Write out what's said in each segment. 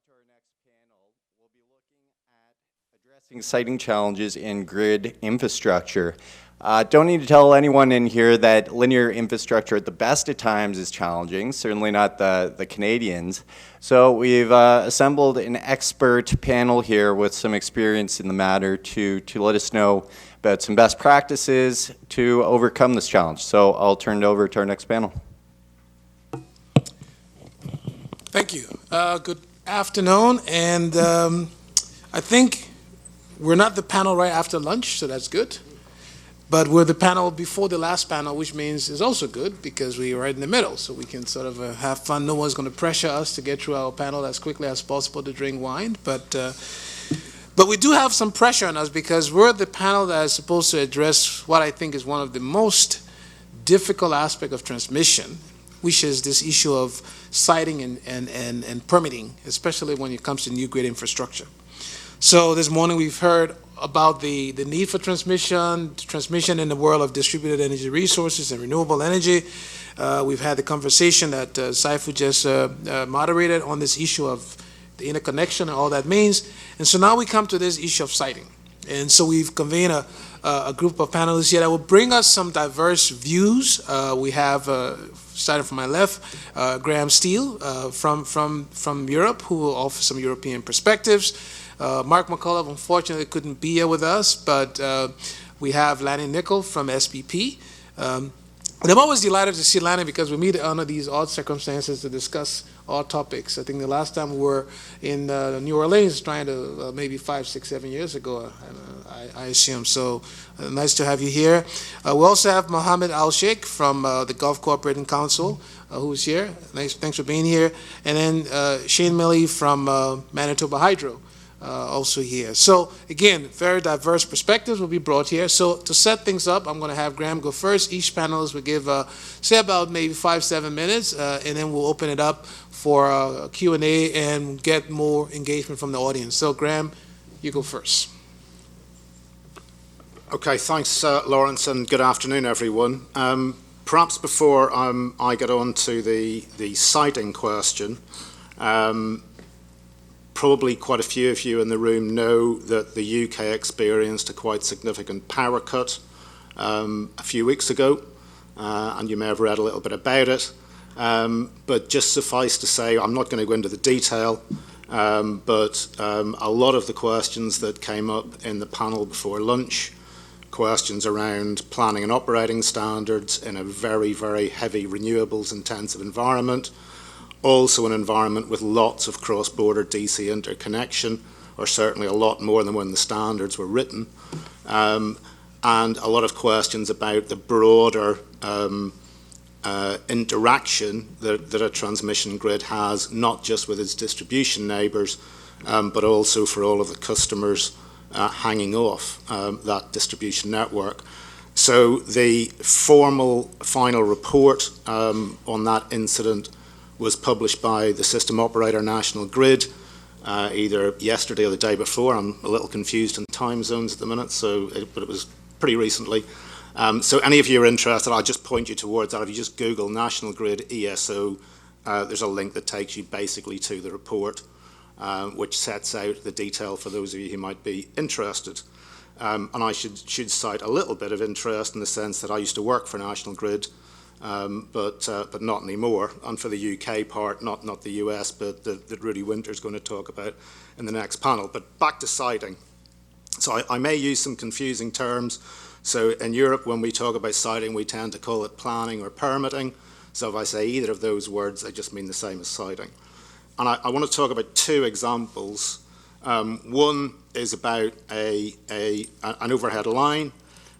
to our next panel. We'll be looking at addressing siting challenges in grid infrastructure. Don't need to tell anyone in here that linear infrastructure at the best of times is challenging, certainly not the Canadians. So we've assembled an expert panel here with some experience in the matter to let us know about some best practices to overcome this challenge. So I'll turn it over to our next panel. Thank you. Good afternoon, and I think we're not the panel right after lunch, so that's good. But we're the panel before the last panel, which means it's also good because we're right in the middle, so we can sort of have fun. No one's going to pressure us to get through our panel as quickly as possible to drink wine, but we do have some pressure on us because we're the panel that is supposed to address what I think is one of the most difficult aspects of transmission, which is this issue of siting and permitting, especially when it comes to new grid infrastructure. So this morning we've heard about the need for transmission in the world of distributed energy resources and renewable energy. We've had the conversation that Saifu just moderated on this issue of the interconnection and all that means. And so now we come to this issue of siting. And so we've convened a group of panelists here that will bring us some diverse views. We have, starting from my left, Graeme Steele from Europe, who will offer some European perspectives. Mark McCullough, unfortunately, couldn't be here with us, but we have Lanny Nickell from SPP. And I'm always delighted to see Lanny because we meet under these odd circumstances to discuss odd topics. I think the last time we were in New Orleans, trying to maybe 5, 6, 7 years ago, I assume. So nice to have you here. We also have Mohammed Al-Shaikh from the Gulf Cooperating Council, who's here. Thanks for being here. And then Shane Mailey from Manitoba Hydro. Also here. So again, very diverse perspectives will be brought here. So to set things up, I'm going to have Graeme go first. Each panelist will give, say about maybe 5-7 minutes, and then we'll open it up for Q&A and get more engagement from the audience. So Graeme, you go first. Okay, thanks, Lawrence, and good afternoon, everyone. Perhaps before I get on to the siting question, probably quite a few of you in the room know that the UK experienced a quite significant power cut a few weeks ago, and you may have read a little bit about it. But just suffice to say, I'm not going to go into the detail, but a lot of the questions that came up in the panel before lunch, questions around planning and operating standards in a very, very heavy renewables intensive environment, also an environment with lots of cross-border DC interconnection, or certainly a lot more than when the standards were written, and a lot of questions about the broader interaction that a transmission grid has, not just with its distribution neighbours, but also for all of the customers hanging off that distribution network. So the formal final report on that incident was published by the system operator National Grid either yesterday or the day before. I'm a little confused in time zones at the minute, but it was pretty recently. So any of you are interested, I'll just point you towards that. If you just Google National Grid ESO, there's a link that takes you basically to the report, which sets out the detail for those of you who might be interested. And I should cite a little bit of interest in the sense that I used to work for National Grid, but not anymore. And for the UK part, not the US, but that Rudy Winter's going to talk about in the next panel. But back to siting. So I may use some confusing terms. So in Europe, when we talk about siting, we tend to call it planning or permitting. So if I say either of those words, they just mean the same as siting. And I want to talk about two examples. One is about an overhead line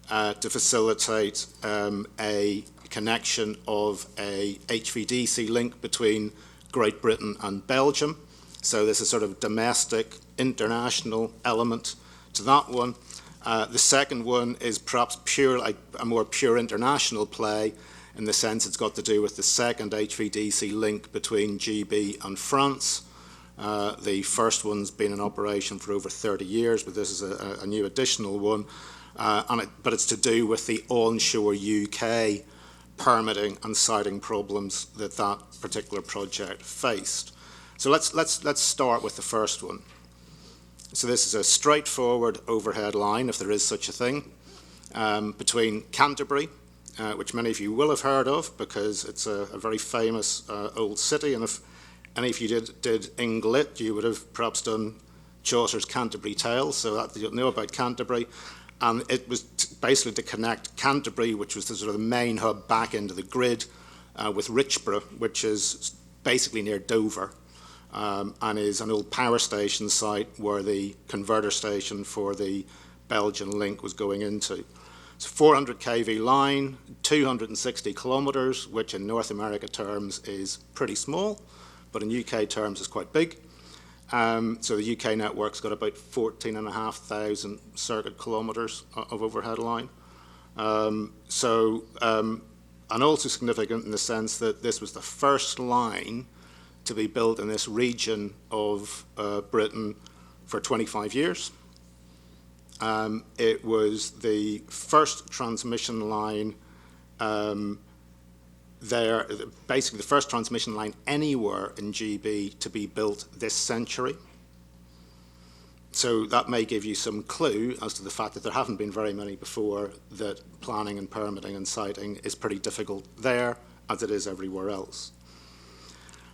to facilitate a connection of a HVDC link between Great Britain and Belgium. So there's a sort of domestic, international element to that one. The second one is perhaps a more pure international play in the sense it's got to do with the second HVDC link between GB and France. The first one's been in operation for over 30 years, but this is a new additional one. But it's to do with the onshore UK permitting and siting problems that particular project faced. So let's start with the first one. So this is a straightforward overhead line, if there is such a thing, between Canterbury, which many of you will have heard of because it's a very famous old city, and if any of you did English, you would have perhaps done Chaucer's Canterbury Tales, so that you'll know about Canterbury. And it was basically to connect Canterbury, which was the sort of the main hub, back into the grid, with Richborough, which is basically near Dover, and is an old power station site where the converter station for the Belgian link was going into. It's a 400 kV line, 260 kilometres, which in North America terms is pretty small, but in UK terms is quite big. So the UK network's got about 14,500 circuit kilometres of overhead line. And also significant in the sense that this was the first line to be built in this region of Britain for 25 years. It was the first transmission line basically the first transmission line anywhere in GB to be built this century. So that may give you some clue as to the fact that there haven't been very many before, that planning and permitting and siting is pretty difficult there as it is everywhere else.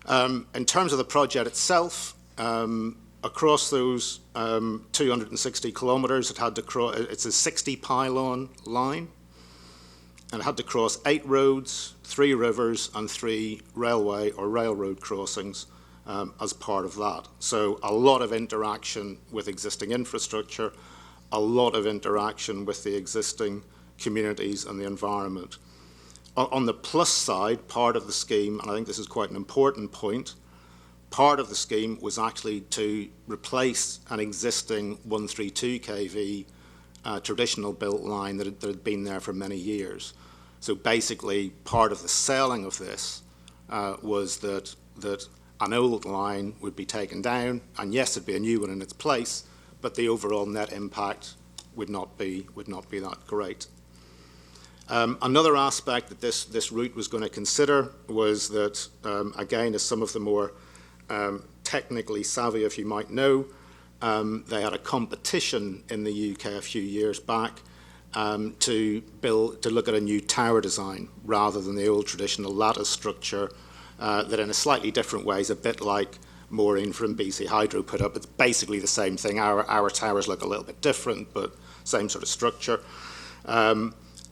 In terms of the project itself, across those 260 kilometres, it's a 60 pylon line, and it had to cross 8 roads, 3 rivers, and 3 railway or railroad crossings as part of that. So a lot of interaction with existing infrastructure, a lot of interaction with the existing communities and the environment. On the plus side, part of the scheme, and I think this is quite an important point, part of the scheme was actually to replace an existing 132 kV traditional built line that had been there for many years. So basically, part of the selling of this was that an old line would be taken down, and yes, there'd be a new one in its place, but the overall net impact would not be that great. Another aspect that this route was going to consider was that, again, as some of the more technically savvy, if you might know, they had a competition in the UK a few years back to look at a new tower design rather than the old traditional lattice structure that in a slightly different way is a bit like Maureen from BC Hydro put up. It's basically the same thing. Our towers look a little bit different, but same sort of structure.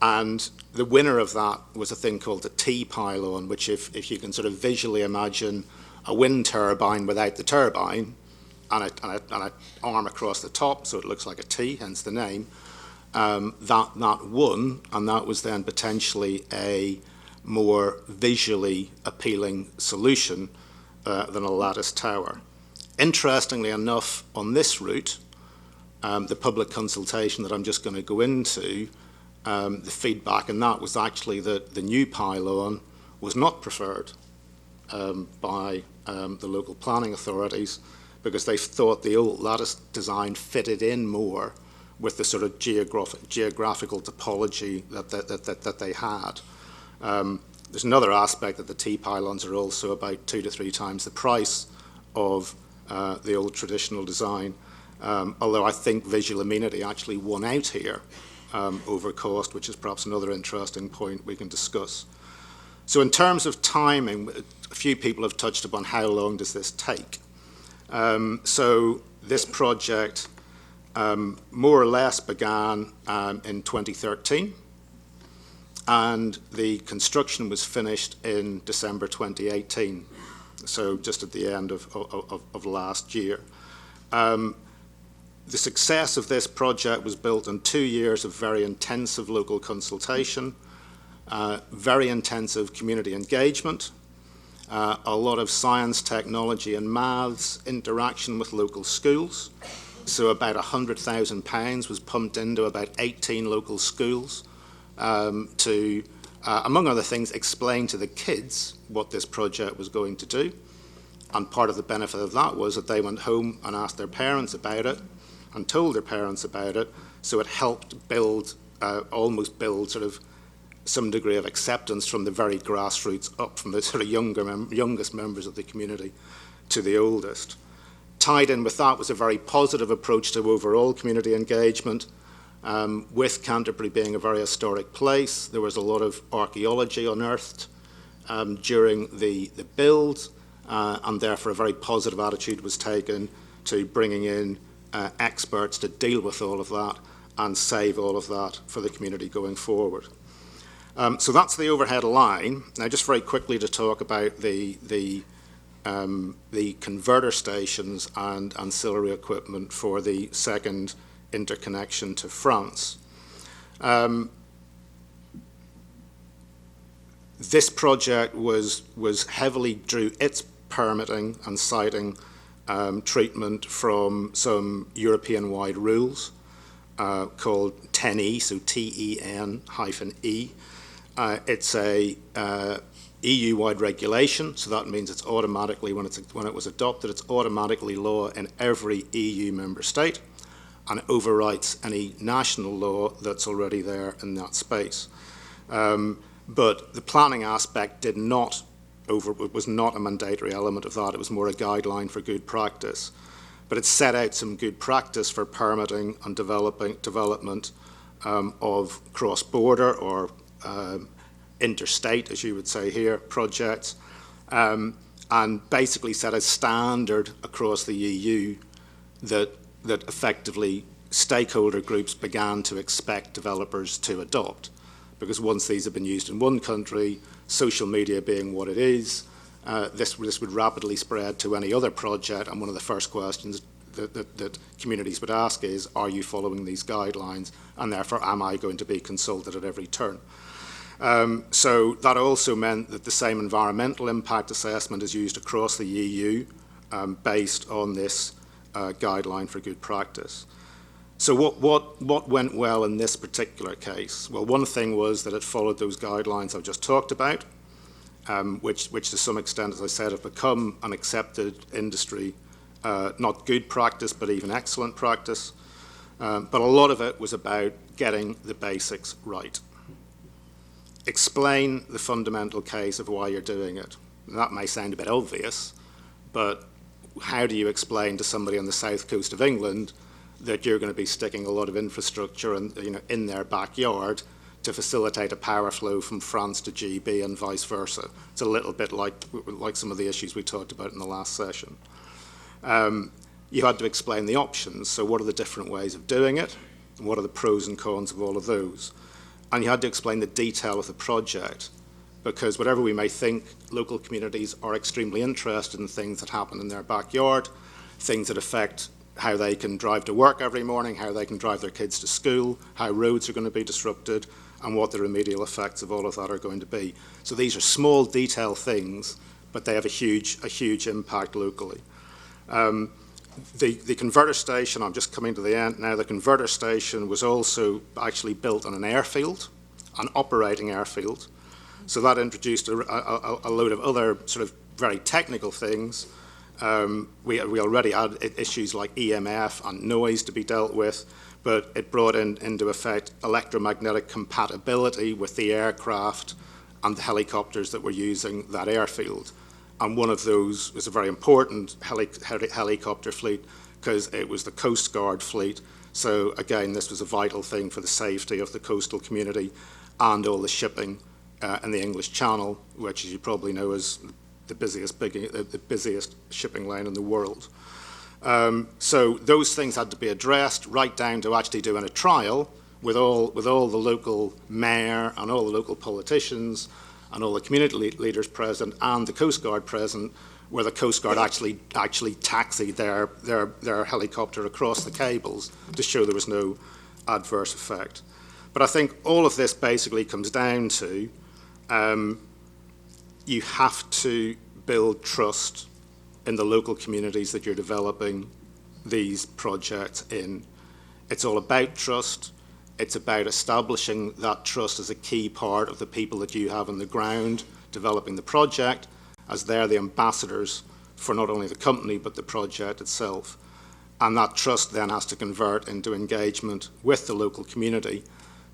And the winner of that was a thing called the T-pylon, which if you can sort of visually imagine a wind turbine without the turbine and an arm across the top, so it looks like a T, hence the name, that won, and that was then potentially a more visually appealing solution than a lattice tower. Interestingly enough, on this route, the public consultation that I'm just going to go into, the feedback in that was actually that the new pylon was not preferred by the local planning authorities because they thought the old lattice design fitted in more with the sort of geographical topology that they had. There's another aspect that the T-pylons are also about 2 to 3 times the price of the old traditional design, although I think visual amenity actually won out here over cost, which is perhaps another interesting point we can discuss. So in terms of timing, a few people have touched upon how long does this take. So this project more or less began in 2013, and the construction was finished in December 2018, so just at the end of last year. The success of this project was built on 2 years of very intensive local consultation, very intensive community engagement, a lot of science, technology and maths interaction with local schools. So about £100,000 was pumped into about 18 local schools to, among other things, explain to the kids what this project was going to do. And part of the benefit of that was that they went home and asked their parents about it and told their parents about it. So it helped build, almost build sort of some degree of acceptance from the very grassroots up, from the sort of youngest members of the community to the oldest. Tied in with that was a very positive approach to overall community engagement. With Canterbury being a very historic place, there was a lot of archaeology unearthed during the build, and therefore a very positive attitude was taken to bringing in experts to deal with all of that and save all of that for the community going forward. So that's the overhead line. Now, just very quickly to talk about the converter stations and ancillary equipment for the second interconnection to France. This project was heavily drew its permitting and siting treatment from some European-wide rules called 10E, so TEN-E. It's a EU-wide regulation, so that means it's automatically, when it was adopted, it's automatically law in every EU member state, and it overwrites any national law that's already there in that space. But the planning aspect was not a mandatory element of that. It was more a guideline for good practice. But it set out some good practice for permitting and development of cross-border or interstate, as you would say here, projects, and basically set a standard across the EU that effectively stakeholder groups began to expect developers to adopt. Because once these have been used in one country, social media being what it is, this would rapidly spread to any other project, and one of the first questions that communities would ask is, are you following these guidelines, and therefore am I going to be consulted at every turn? So that also meant that the same environmental impact assessment is used across the EU based on this guideline for good practice. So what went well in this particular case? Well, one thing was that it followed those guidelines I've just talked about, which to some extent, as I said, have become an accepted industry, not good practice, but even excellent practice. But a lot of it was about getting the basics right. Explain the fundamental case of why you're doing it. And that may sound a bit obvious, but how do you explain to somebody on the south coast of England that you're going to be sticking a lot of infrastructure in their backyard to facilitate a power flow from France to GB and vice versa? It's a little bit like some of the issues we talked about in the last session. You had to explain the options. So what are the different ways of doing it? And what are the pros and cons of all of those? And you had to explain the detail of the project, because whatever we may think, local communities are extremely interested in things that happen in their backyard, things that affect how they can drive to work every morning, how they can drive their kids to school, how roads are going to be disrupted, and what the remedial effects of all of that are going to be. So these are small detail things, but they have a huge impact locally. The converter station, I'm just coming to the end now, the converter station was also actually built on an airfield, an operating airfield. So that introduced a load of other sort of very technical things. We already had issues like EMF and noise to be dealt with, but it brought into effect electromagnetic compatibility with the aircraft and the helicopters that were using that airfield. And one of those was a very important helicopter fleet because it was the Coast Guard fleet. So again, this was a vital thing for the safety of the coastal community and all the shipping in the English Channel, which, as you probably know, is the busiest shipping lane in the world. So those things had to be addressed, right down to actually doing a trial with all the local mayor and all the local politicians and all the community leaders present and the Coast Guard present, where the Coast Guard actually taxied their helicopter across the cables to show there was no adverse effect. But I think all of this basically comes down to you have to build trust in the local communities that you're developing these projects in. It's all about trust. It's about establishing that trust as a key part of the people that you have on the ground developing the project, as they're the ambassadors for not only the company but the project itself. And that trust then has to convert into engagement with the local community,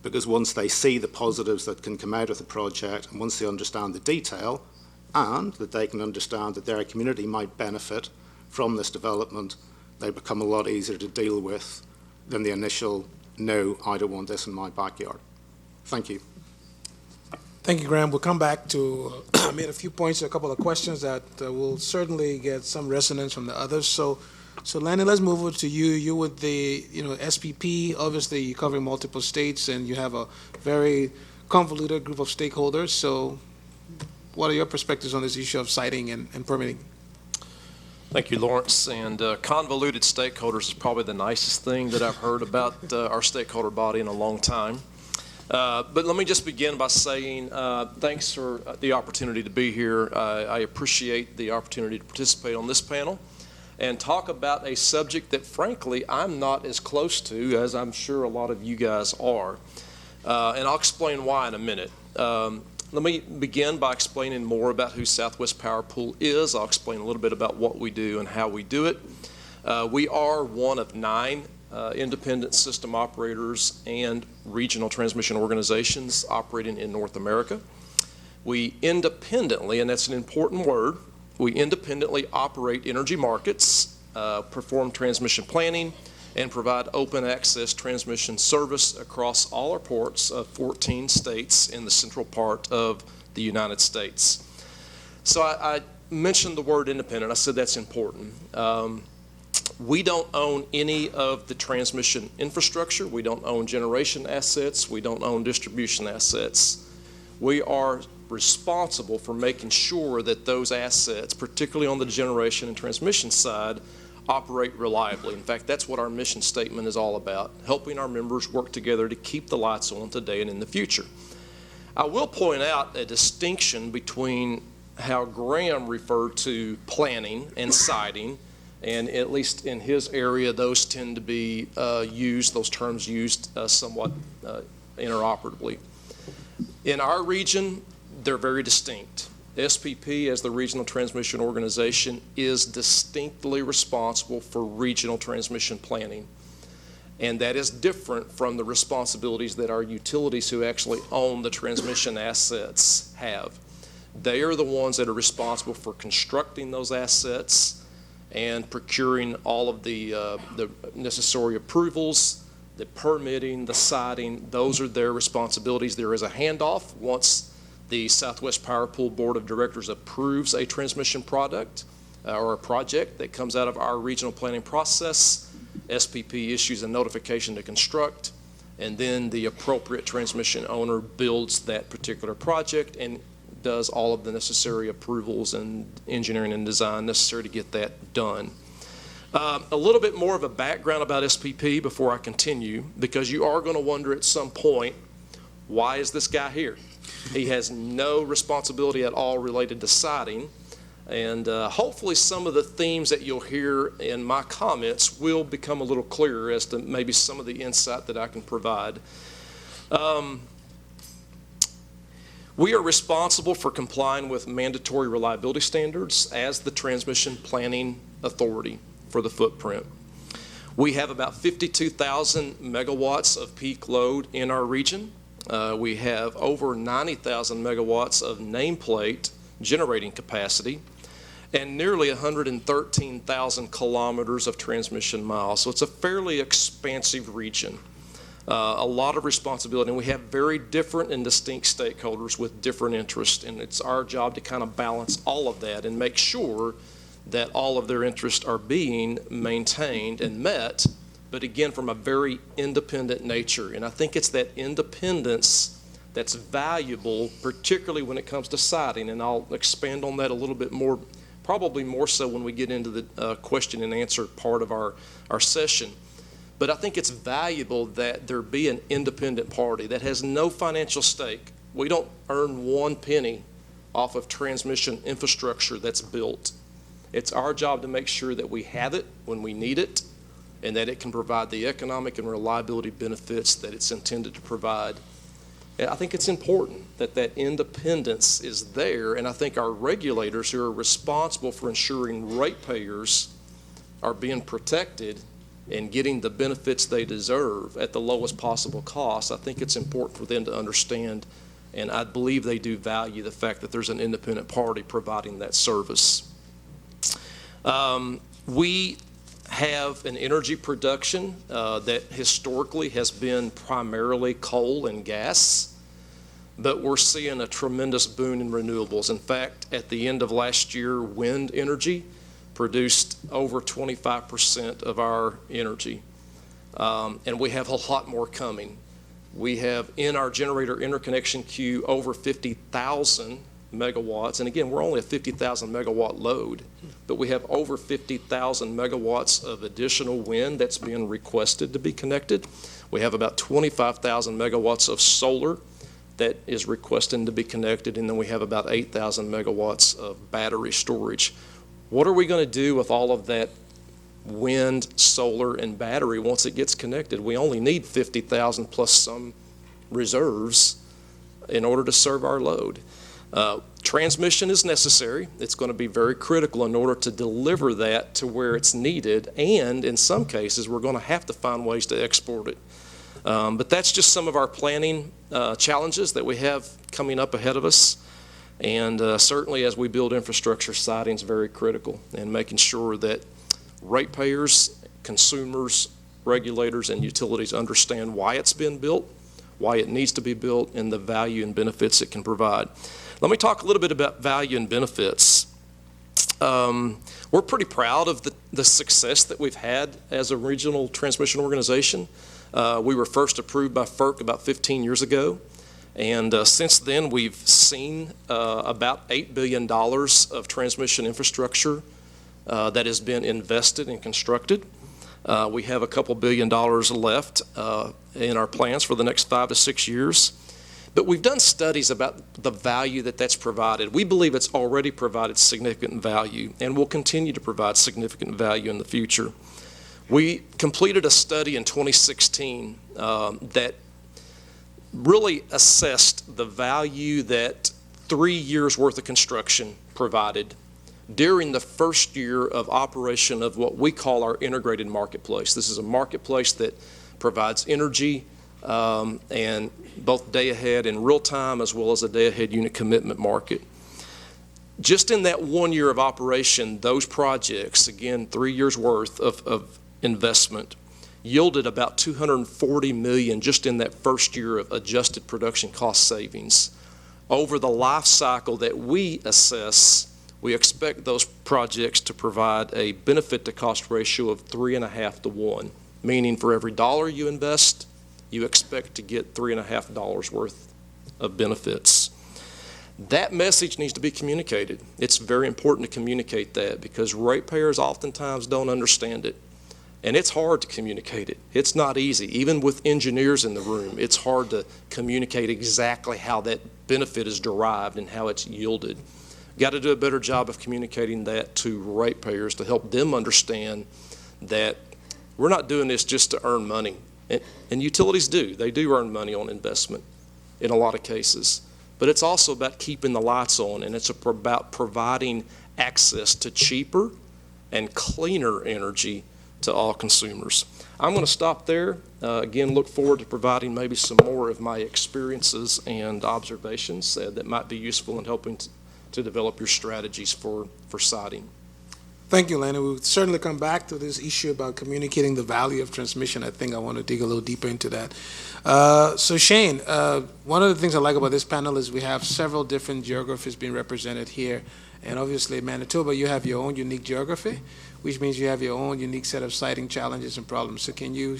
because once they see the positives that can come out of the project and once they understand the detail and that they can understand that their community might benefit from this development, they become a lot easier to deal with than the initial, no, I don't want this in my backyard. Thank you. Thank you, Graeme. We'll come back to, I made a few points, a couple of questions that will certainly get some resonance from the others. So Lanny, let's move over to you. You with the, SPP, obviously you're covering multiple states and you have a very convoluted group of stakeholders. So what are your perspectives on this issue of siting and permitting? Thank you, Lawrence. And convoluted stakeholders is probably the nicest thing that I've heard about our stakeholder body in a long time. But let me just begin by saying thanks for the opportunity to be here. I appreciate the opportunity to participate on this panel and talk about a subject that, frankly, I'm not as close to as I'm sure a lot of you guys are. And I'll explain why in a minute. Let me begin by explaining more about who Southwest Power Pool is. I'll explain a little bit about what we do and how we do it. We are one of 9 independent system operators and regional transmission organizations operating in North America. We independently, and that's an important word, we independently operate energy markets, perform transmission planning, and provide open access transmission service across all our ports of 14 states in the central part of the United States. So I mentioned the word independent. I said that's important. We don't own any of the transmission infrastructure. We don't own generation assets. We don't own distribution assets. We are responsible for making sure that those assets, particularly on the generation and transmission side, operate reliably. In fact, that's what our mission statement is all about, helping our members work together to keep the lights on today and in the future. I will point out a distinction between how Graeme referred to planning and siting, and at least in his area, those tend to be those terms used somewhat interoperably. In our region, they're very distinct. SPP, as the Regional Transmission Organization, is distinctly responsible for regional transmission planning. And that is different from the responsibilities that our utilities who actually own the transmission assets have. They are the ones that are responsible for constructing those assets and procuring all of the necessary approvals, the permitting, the siting. Those are their responsibilities. There is a handoff once the Southwest Power Pool Board of Directors approves a transmission product or a project that comes out of our regional planning process. SPP issues a notification to construct, and then the appropriate transmission owner builds that particular project and does all of the necessary approvals and engineering and design necessary to get that done. A little bit more of a background about SPP before I continue, because you are going to wonder at some point, why is this guy here? He has no responsibility at all related to siting, and hopefully some of the themes that you'll hear in my comments will become a little clearer as to maybe some of the insight that I can provide. We are responsible for complying with mandatory reliability standards as the transmission planning authority for the footprint. We have about 52,000 megawatts of peak load in our region. We have over 90,000 megawatts of nameplate generating capacity and nearly 113,000 kilometers of transmission miles. So it's a fairly expansive region. A lot of responsibility, and we have very different and distinct stakeholders with different interests, and it's our job to kind of balance all of that and make sure that all of their interests are being maintained and met, but again, from a very independent nature. And I think it's that independence that's valuable, particularly when it comes to siting, and I'll expand on that a little bit more, probably more so when we get into the question and answer part of our session. But I think it's valuable that there be an independent party that has no financial stake. We don't earn 1 penny off of transmission infrastructure that's built. It's our job to make sure that we have it when we need it and that it can provide the economic and reliability benefits that it's intended to provide. And I think it's important that that independence is there, and I think our regulators who are responsible for ensuring ratepayers are being protected and getting the benefits they deserve at the lowest possible cost. I think it's important for them to understand And I believe they do value the fact that there's an independent party providing that service. We have an energy production that historically has been primarily coal and gas, but we're seeing a tremendous boom in renewables. In fact, at the end of last year, wind energy produced over 25% of our energy, and we have a lot more coming. We have in our generator interconnection queue over 50,000 megawatts, and again, we're only a 50,000 megawatt load, but we have over 50,000 megawatts of additional wind that's being requested to be connected. We have about 25,000 megawatts of solar that is requesting to be connected, and then we have about 8,000 megawatts of battery storage. What are we going to do with all of that wind, solar, and battery once it gets connected? We only need 50,000 plus some reserves in order to serve our load. Transmission is necessary. It's going to be very critical in order to deliver that to where it's needed, and in some cases we're going to have to find ways to export it. But that's just some of our planning challenges that we have coming up ahead of us. And certainly as we build infrastructure, siting is very critical, and making sure that ratepayers, consumers, regulators, and utilities understand why it's been built, why it needs to be built, and the value and benefits it can provide. Let me talk a little bit about value and benefits. We're pretty proud of the success that we've had as a regional transmission organization. We were first approved by FERC about 15 years ago, and since then we've seen about $8 billion of transmission infrastructure that has been invested and constructed. We have a couple $1 billion left in our plans for the next 5 to 6 years. But we've done studies about the value that that's provided. We believe it's already provided significant value and will continue to provide significant value in the future. We completed a study in 2016 that really assessed the value that 3 years worth of construction provided during the first year of operation of what we call our integrated marketplace. This is a marketplace that provides energy and both day ahead and real time, as well as a day ahead unit commitment market. Just in that 1 year of operation, those projects, again, 3 years worth of investment, yielded about $240 million just in that first year of adjusted production cost savings. Over the life cycle that we assess, we expect those projects to provide a benefit to cost ratio of 3.5 to 1, meaning for every dollar you invest, you expect to get $3.5 worth of benefits. That message needs to be communicated. It's very important to communicate that because ratepayers oftentimes don't understand it. And it's hard to communicate it. It's not easy. Even with engineers in the room, it's hard to communicate exactly how that benefit is derived and how it's yielded. Got to do a better job of communicating that to ratepayers to help them understand that we're not doing this just to earn money. And utilities do. They do earn money on investment in a lot of cases. But it's also about keeping the lights on, and it's about providing access to cheaper and cleaner energy to all consumers. I'm going to stop there. Again, look forward to providing maybe some more of my experiences and observations that might be useful in helping to develop your strategies for siting. Thank you, Lanny. We'll certainly come back to this issue about communicating the value of transmission. I think I want to dig a little deeper into that. So Shane, one of the things I like about this panel is we have several different geographies being represented here. And obviously, Manitoba, you have your own unique geography, which means you have your own unique set of siting challenges and problems. So can you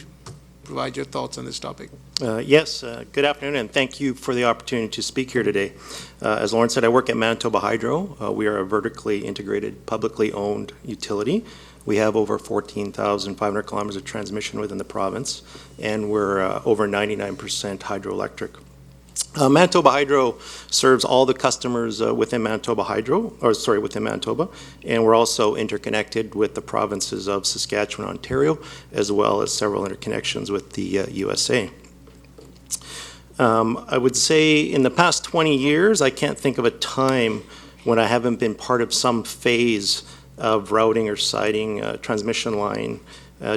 provide your thoughts on this topic? Yes, good afternoon, and thank you for the opportunity to speak here today. As Lauren said, I work at Manitoba Hydro. We are a vertically integrated, publicly owned utility. We have over 14,500 kilometers of transmission within the province, and we're over 99% hydroelectric. Manitoba Hydro serves all the customers within Manitoba, and we're also interconnected with the provinces of Saskatchewan, Ontario, as well as several interconnections with the USA. I would say in the past 20 years, I can't think of a time when I haven't been part of some phase of routing or siting a transmission line,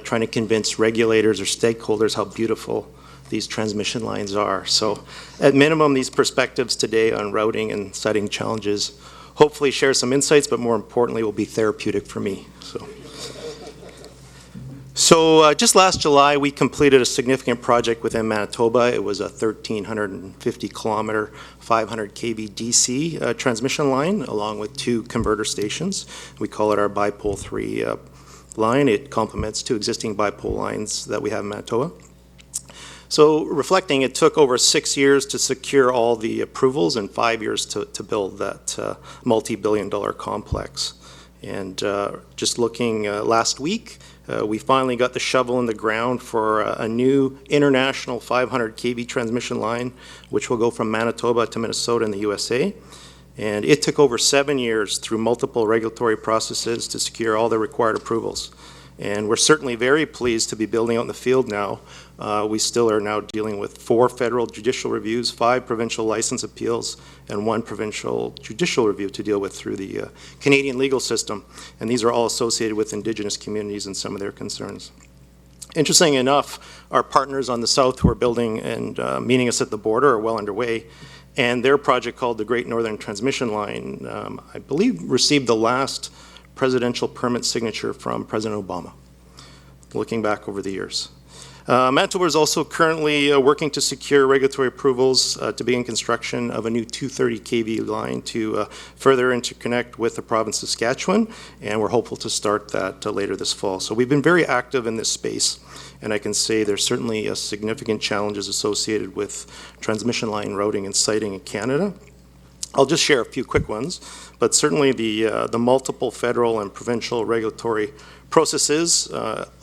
trying to convince regulators or stakeholders how beautiful these transmission lines are. So at minimum, these perspectives today on routing and siting challenges hopefully share some insights, but more importantly, will be therapeutic for me. So just last July, we completed a significant project within Manitoba. It was a 1,350-kilometer, 500 kV DC transmission line, along with 2 converter stations. We call it our Bipole 3 line. It complements 2 existing bipole lines that we have in Manitoba. So reflecting, it took over 6 years to secure all the approvals and 5 years to build that multi-billion-dollar complex. And just looking last week, we finally got the shovel in the ground for a new international 500 kV transmission line, which will go from Manitoba to Minnesota in the USA. And it took over 7 years through multiple regulatory processes to secure all the required approvals. And we're certainly very pleased to be building out in the field now. We still are now dealing with 4 federal judicial reviews, 5 provincial license appeals, and 1 provincial judicial review to deal with through the Canadian legal system. And these are all associated with Indigenous communities and some of their concerns. Interesting enough, our partners on the south who are building and meeting us at the border are well underway. And their project called the Great Northern Transmission Line, I believe, received the last presidential permit signature from President Obama, looking back over the years. Manitoba is also currently working to secure regulatory approvals to begin construction of a new 230 kV line to further interconnect with the province of Saskatchewan, and we're hopeful to start that later this fall. So we've been very active in this space, and I can say there's certainly significant challenges associated with transmission line routing and siting in Canada. I'll just share a few quick ones, but certainly the multiple federal and provincial regulatory processes,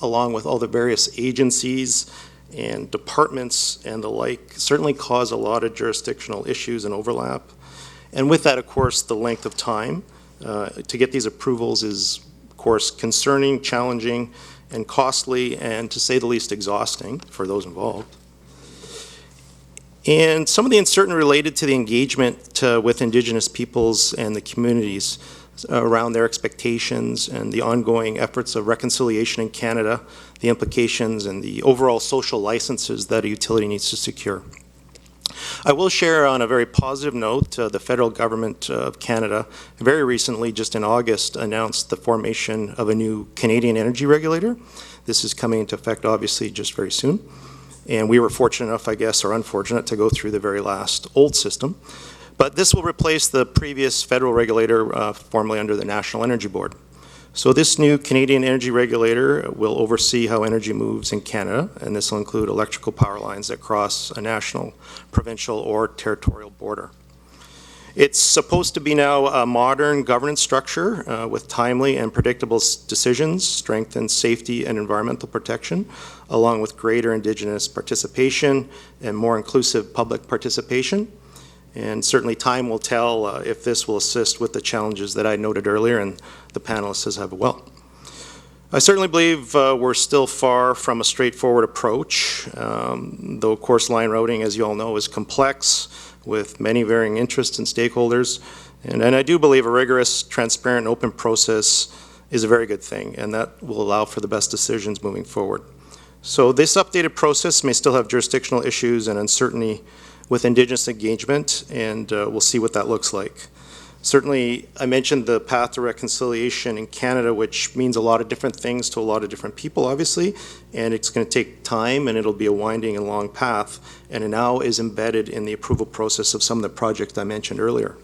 along with all the various agencies and departments and the like, certainly cause a lot of jurisdictional issues and overlap. And with that, of course, the length of time to get these approvals is, of course, concerning, challenging, and costly, and to say the least, exhausting for those involved. And some of the uncertainty related to the engagement with Indigenous peoples and the communities around their expectations and the ongoing efforts of reconciliation in Canada, the implications and the overall social licenses that a utility needs to secure. I will share on a very positive note, the federal government of Canada very recently, just in August, announced the formation of a new Canadian energy regulator. This is coming into effect obviously just very soon. And we were fortunate enough, I guess, or unfortunate, to go through the very last old system. But this will replace the previous federal regulator formerly under the National Energy Board. So this new Canadian energy regulator will oversee how energy moves in Canada, and this will include electrical power lines that cross a national, provincial, or territorial border. It's supposed to be now a modern governance structure with timely and predictable decisions, strengthen safety and environmental protection, along with greater Indigenous participation and more inclusive public participation. And certainly time will tell if this will assist with the challenges that I noted earlier, and the panelists have well. I certainly believe we're still far from a straightforward approach, though of course line routing, as you all know, is complex with many varying interests and stakeholders. And I do believe a rigorous, transparent, and open process is a very good thing, and that will allow for the best decisions moving forward. So this updated process may still have jurisdictional issues and uncertainty with Indigenous engagement, and we'll see what that looks like. Certainly, I mentioned the path to reconciliation in Canada, which means a lot of different things to a lot of different people, obviously, and it's going to take time, and it'll be a winding and long path, and it now is embedded in the approval process of some of the projects I mentioned earlier.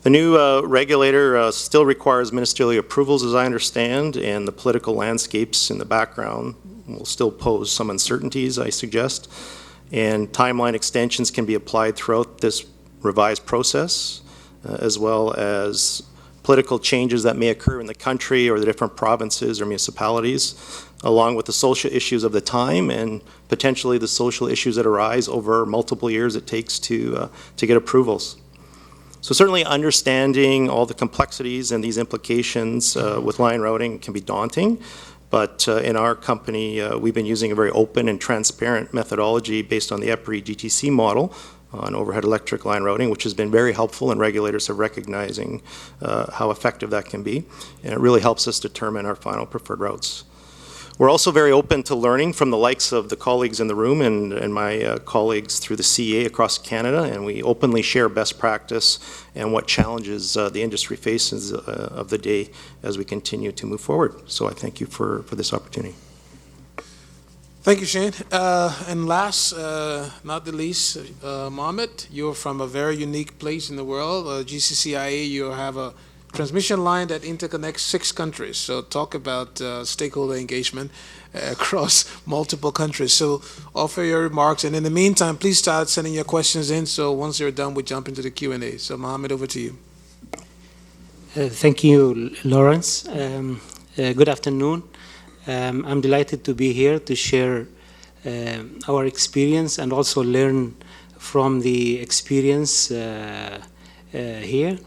The new regulator still requires ministerial approvals, as I understand, and the political landscapes in the background will still pose some uncertainties, I suggest, and timeline extensions can be applied throughout this revised process, as well as political changes that may occur in the country or the different provinces or municipalities, along with the social issues of the time and potentially the social issues that arise over multiple years it takes to get approvals. So certainly understanding all the complexities and these implications with line routing can be daunting, but in our company we've been using a very open and transparent methodology based on the EPRI GTC model on overhead electric line routing, which has been very helpful, and regulators are recognizing how effective that can be, and it really helps us determine our final preferred routes. We're also very open to learning from the likes of the colleagues in the room and my colleagues through the CEA across Canada, and we openly share best practice and what challenges the industry faces of the day as we continue to move forward. So I thank you for this opportunity. Thank you, Shane. And last, not the least, Mohammed, you're from a very unique place in the world. GCCIA, you have a transmission line that interconnects 6 countries. So talk about stakeholder engagement across multiple countries. So offer your remarks. And in the meantime, please start sending your questions in. So once you're done, we jump into the Q&A. So Mohammed, over to you. Thank you, Lawrence. Good afternoon. I'm delighted to be here to share our experience and also learn from the experience here.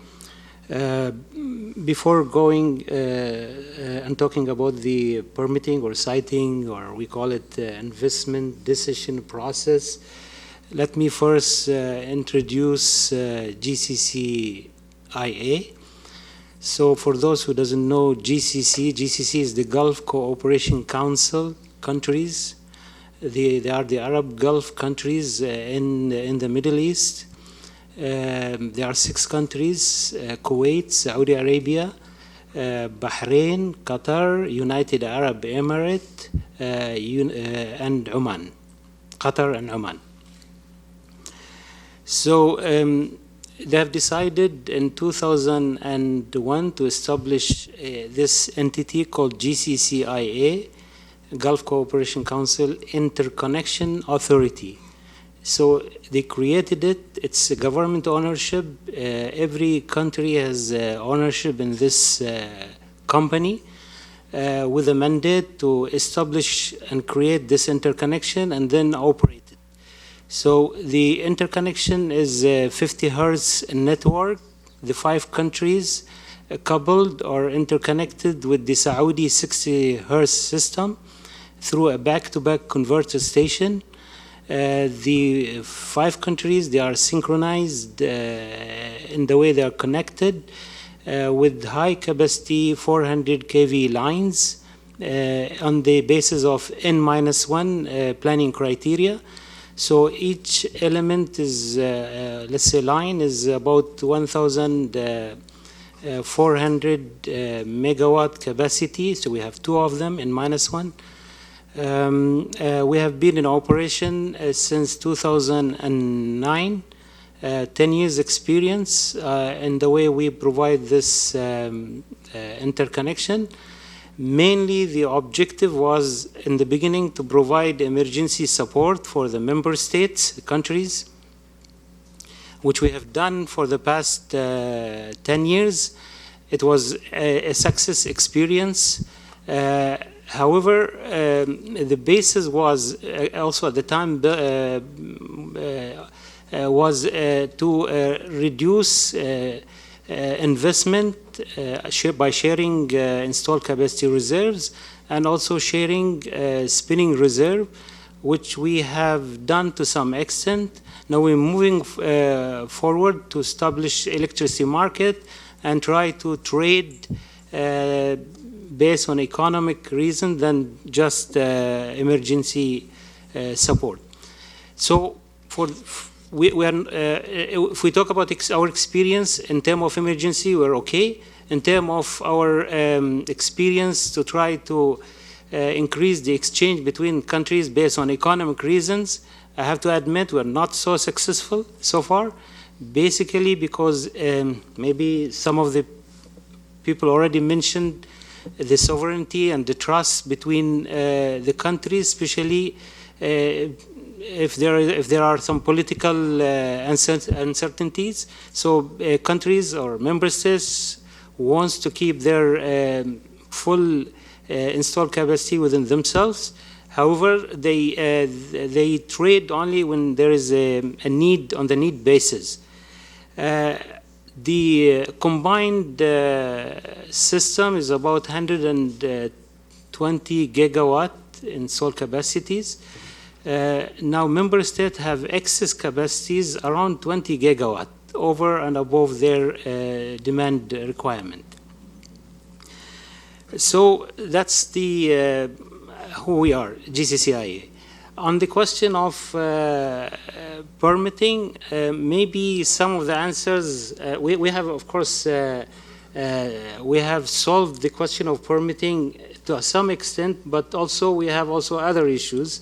Before going and talking about the permitting or siting, or we call it investment decision process, let me first introduce GCCIA. So for those who doesn't know GCC is the Gulf Cooperation Council countries. They are the Arab Gulf countries in the Middle East. There are 6 countries: Kuwait, Saudi Arabia, Bahrain, Qatar, United Arab Emirates, and Oman. Qatar and Oman. So they have decided in 2001 to establish this entity called GCCIA, Gulf Cooperation Council Interconnection Authority. So they created it. It's a government ownership. Every country has ownership in this company with a mandate to establish and create this interconnection and then operate it. So the interconnection is a 50 hertz network. The 5 countries coupled or interconnected with the Saudi 60 hertz system through a back-to-back converter station. The 5 countries, they are synchronized in the way they are connected with high capacity 400 kV lines on the basis of N-1 planning criteria. So each element is, let's say line is about 1,400 megawatt capacity. So we have 2 of them in -1. We have been in operation since 2009, 10 years experience in the way we provide this interconnection. Mainly the objective was in the beginning to provide emergency support for the member states, the countries, which we have done for the past 10 years. It was a success experience. However, the basis was also at the time was to reduce investment by sharing installed capacity reserves and also sharing spinning reserve, which we have done to some extent. Now we're moving forward to establish electricity market and try to trade based on economic reasons than just emergency support. So if we talk about our experience in terms of emergency, we're okay. In terms of our experience to try to increase the exchange between countries based on economic reasons, I have to admit we're not so successful so far, basically because maybe some of the people already mentioned the sovereignty and the trust between the countries, especially if there are some political uncertainties. So countries or member states wants to keep their full installed capacity within themselves. However, they trade only when there is a need on the need basis. The combined system is about 120 gigawatt installed capacities. Now member states have excess capacities around 20 gigawatt over and above their demand requirement. So that's the who we are, GCCIA. On the question of permitting, maybe some of the answers, we have, of course, we have solved the question of permitting to some extent, but also we have also other issues.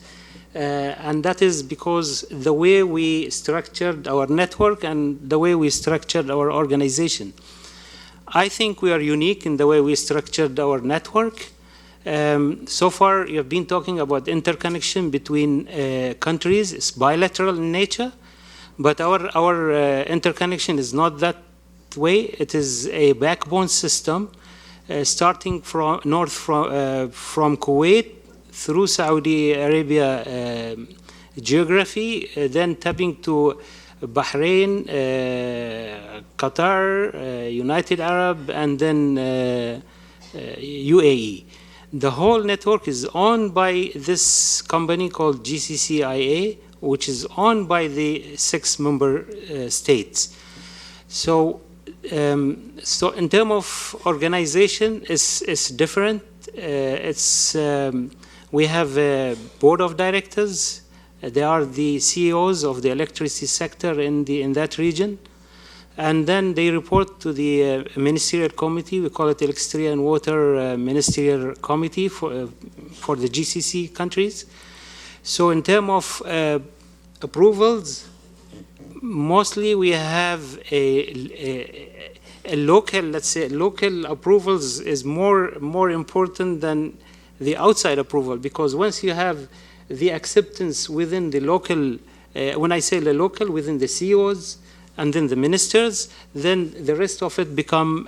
And that is because the way we structured our network and the way we structured our organization. I think we are unique in the way we structured our network. So far, you've been talking about interconnection between countries. It's bilateral in nature, but our interconnection is not that way. It is a backbone system, starting from north from Kuwait through Saudi Arabia geography, then tapping to Bahrain, Qatar, United Arab, and then UAE. The whole network is owned by this company called GCCIA, which is owned by the 6 member states. So in terms of organization, it's different. We have a board of directors. They are the CEOs of the electricity sector in that region. And then they report to the ministerial committee. We call it Electricity and Water Ministerial Committee for the GCC countries. So in terms of approvals, mostly we have a local, let's say, local approvals is more important than the outside approval, because once you have the acceptance within the local, when I say the local, within the CEOs, and then the ministers, then the rest of it become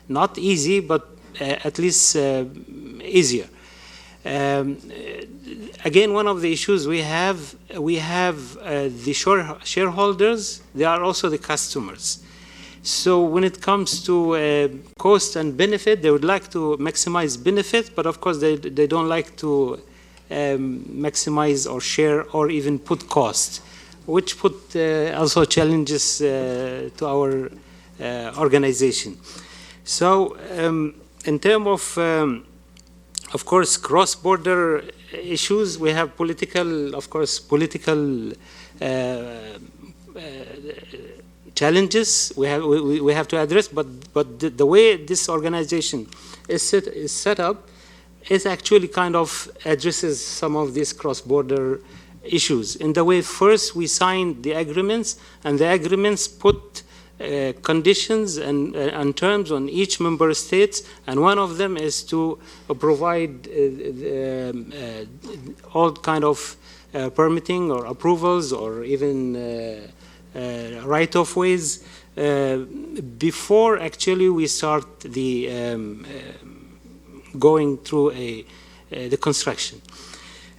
not easy, but at least easier. Again, one of the issues we have the shareholders. They are also the customers. So when it comes to cost and benefit, they would like to maximize benefit, but of course they don't like to maximize or share or even put cost, which put also challenges to our organization. So in terms of course, cross-border issues, we have political challenges we have to address, but the way this organization is set up, it actually kind of addresses some of these cross-border issues. In the way, first we signed the agreements, and the agreements put conditions and terms on each member states, and one of them is to provide all kind of permitting or approvals or even right-of-ways before actually we start the going through the construction.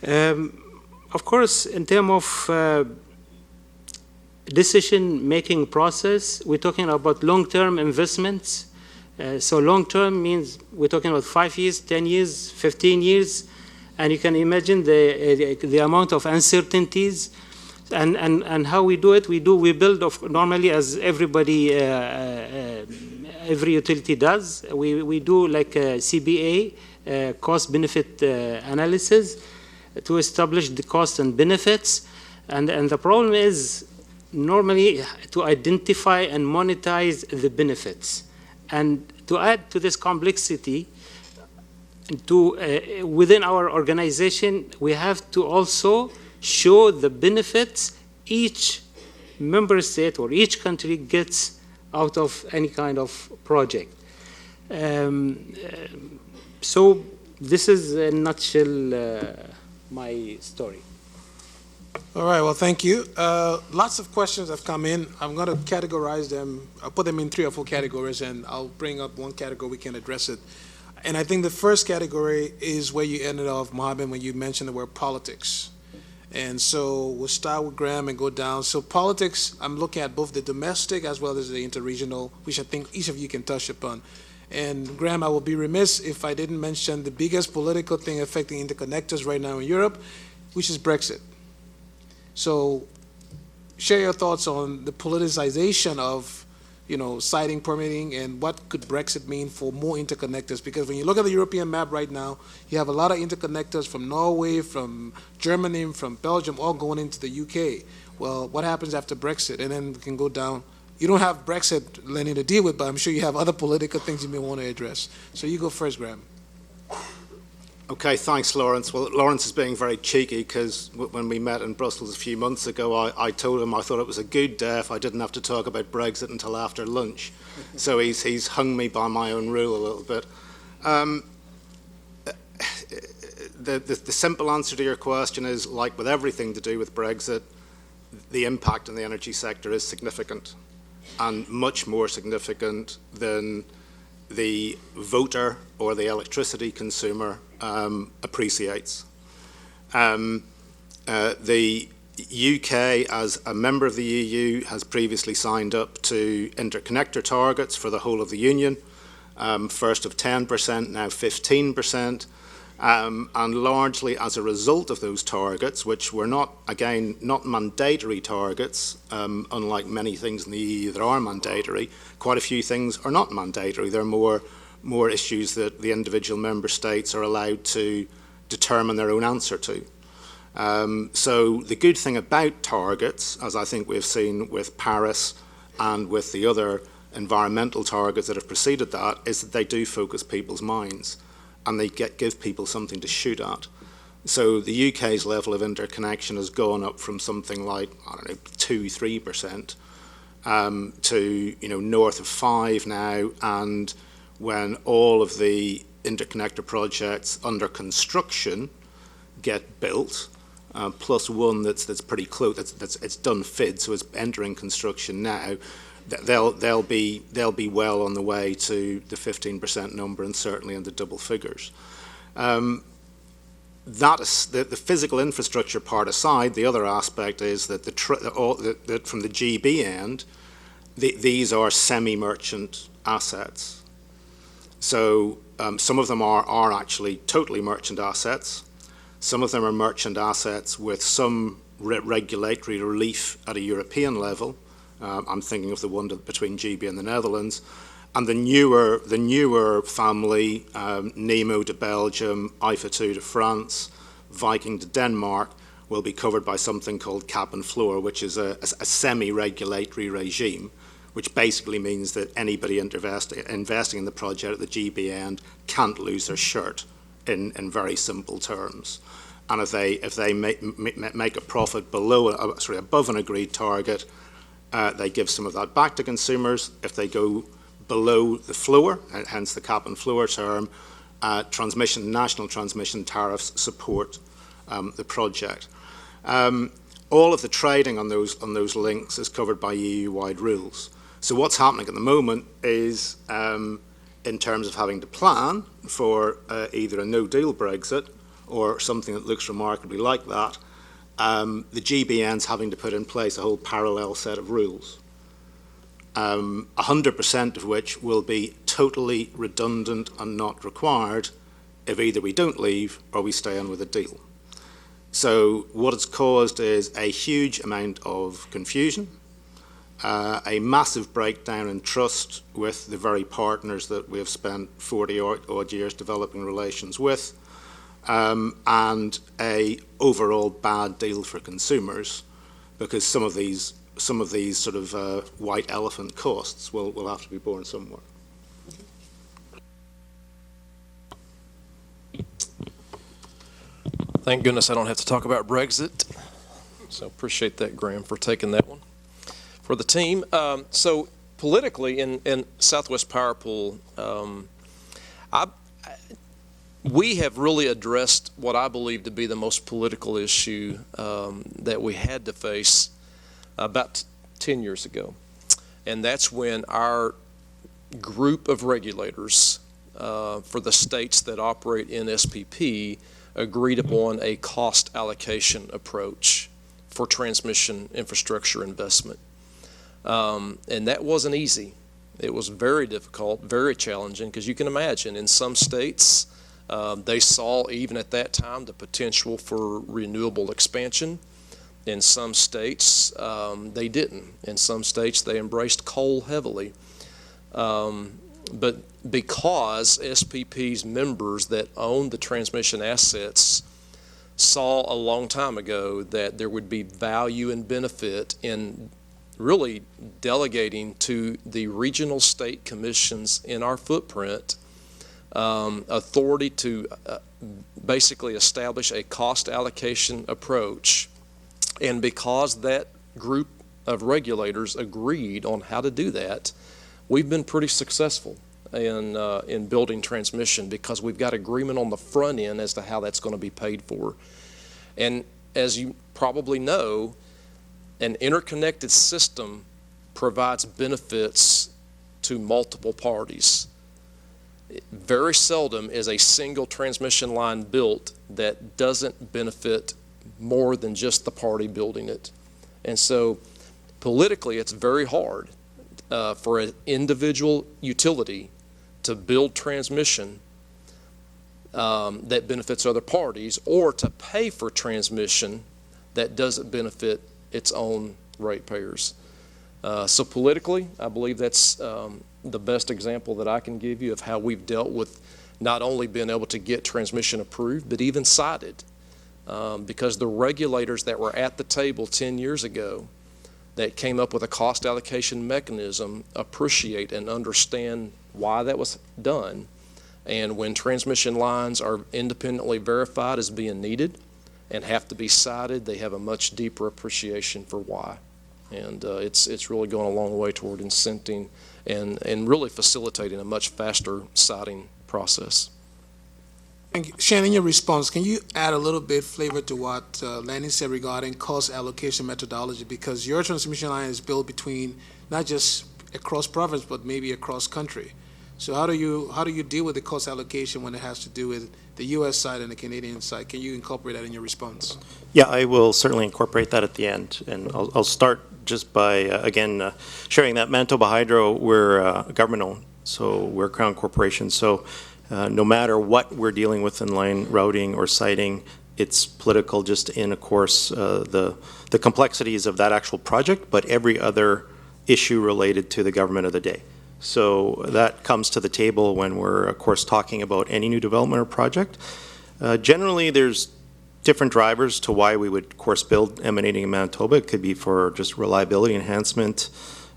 Of course, in terms of decision-making process, we're talking about long-term investments. So long-term means we're talking about 5 years, 10 years, 15 years, and you can imagine the amount of uncertainties. And how we do it, we build normally, as everybody, every utility does. We do like a CBA, cost-benefit analysis, to establish the cost and benefits. And the problem is normally to identify and monetize the benefits. And to add to this complexity, within our organization, we have to also show the benefits each member state or each country gets out of any kind of project. So this is in a nutshell my story. All right, well, thank you. Lots of questions have come in. I'm going to categorize them. I'll put them in 3 or 4 categories, and I'll bring up one category, we can address it. And I think the first category is where you ended off, Mohammed, when you mentioned the word politics. And so we'll start with Graeme and go down. So politics, I'm looking at both the domestic as well as the interregional, which I think each of you can touch upon. And Graeme, I will be remiss if I didn't mention the biggest political thing affecting interconnectors right now in Europe, which is Brexit. So share your thoughts on the politicization of siting permitting, and what could Brexit mean for more interconnectors? Because when you look at the European map right now, you have a lot of interconnectors from Norway, from Germany, from Belgium, all going into the UK. Well, what happens after Brexit? And then we can go down. You don't have Brexit, Lenny, to deal with, but I'm sure you have other political things you may want to address. So you go first, Graeme. Okay, thanks, Lawrence. Well, Lawrence is being very cheeky because when we met in Brussels a few months ago, I told him I thought it was a good day if I didn't have to talk about Brexit until after lunch. So he's hung me by my own rule a little bit. The simple answer to your question is, like with everything to do with Brexit, the impact on the energy sector is significant, and much more significant than the voter or the electricity consumer appreciates. The UK, as a member of the EU, has previously signed up to interconnector targets for the whole of the Union, first of 10%, now 15%, and largely as a result of those targets, which were not mandatory targets, unlike many things in the EU that are mandatory. Quite a few things are not mandatory. They're more issues that the individual member states are allowed to determine their own answer to. So the good thing about targets, as I think we've seen with Paris and with the other environmental targets that have preceded that, is that they do focus people's minds and they give people something to shoot at. So the UK's level of interconnection has gone up from something like, 2-3%, to north of 5 now, and when all of the interconnector projects under construction get built, plus one that's pretty close, it's done FID, so it's entering construction now, they'll be well on the way to the 15% number, and certainly in the double figures. That is the physical infrastructure part aside. The other aspect is that that from the GB end, these are semi-merchant assets. So some of them are actually totally merchant assets. Some of them are merchant assets with some regulatory relief at a European level. I'm thinking of the one between GB and the Netherlands. And the newer family, Nemo to Belgium, IFA 2 to France, Viking to Denmark, will be covered by something called cap and floor, which is a semi-regulatory regime, which basically means that anybody investing in the project at the GB end can't lose their shirt in very simple terms. And if they make a profit above an agreed target, they give some of that back to consumers. If they go below the floor, hence the cap and floor term, national transmission tariffs support the project. All of the trading on those links is covered by EU-wide rules. So what's happening at the moment is, in terms of having to plan for either a no-deal Brexit or something that looks remarkably like that, the GBN's having to put in place a whole parallel set of rules, 100% of which will be totally redundant and not required if either we don't leave or we stay on with a deal. So what it's caused is a huge amount of confusion, a massive breakdown in trust with the very partners that we have spent 40 odd years developing relations with, and a overall bad deal for consumers, because some of these sort of white elephant costs will have to be borne somewhere. Thank goodness I don't have to talk about Brexit. So appreciate that, Graeme, for taking that one for the team. So politically in Southwest Power Pool, we have really addressed what I believe to be the most political issue that we had to face about 10 years ago. And that's when our group of regulators for the states that operate in SPP agreed upon a cost allocation approach for transmission infrastructure investment. And that wasn't easy. It was very difficult, very challenging, because you can imagine in some states, they saw even at that time the potential for renewable expansion. In some states, they didn't. In some states, they embraced coal heavily. But because SPP's members that own the transmission assets saw a long time ago that there would be value and benefit in really delegating to the regional state commissions in our footprint authority to basically establish a cost allocation approach. And because that group of regulators agreed on how to do that, we've been pretty successful in building transmission because we've got agreement on the front end as to how that's going to be paid for. And as you probably know, an interconnected system provides benefits to multiple parties. Very seldom is a single transmission line built that doesn't benefit more than just the party building it. And so politically, it's very hard for an individual utility to build transmission that benefits other parties or to pay for transmission that doesn't benefit its own ratepayers. So politically, I believe that's the best example that I can give you of how we've dealt with not only being able to get transmission approved, but even cited. Because the regulators that were at the table 10 years ago that came up with a cost allocation mechanism appreciate and understand why that was done. And when transmission lines are independently verified as being needed and have to be cited, they have a much deeper appreciation for why. And it's really going a long way toward incenting and really facilitating a much faster citing process. Thank you. Shannon, in your response, can you add a little bit flavor to what Lanny said regarding cost allocation methodology? Because your transmission line is built between not just across province, but maybe across country. So how do you deal with the cost allocation when it has to do with the U.S. side and the Canadian side? Can you incorporate that in your response? Yeah, I will certainly incorporate that at the end. And I'll start just by, again, sharing that Manitoba Hydro, we're government-owned, so we're Crown Corporation. So no matter what we're dealing with in line routing or siting, it's political just in, of course, the complexities of that actual project, but every other issue related to the government of the day. So that comes to the table when we're, of course, talking about any new development or project. Generally, there's different drivers to why we would, of course, build emanating in Manitoba. It could be for just reliability enhancement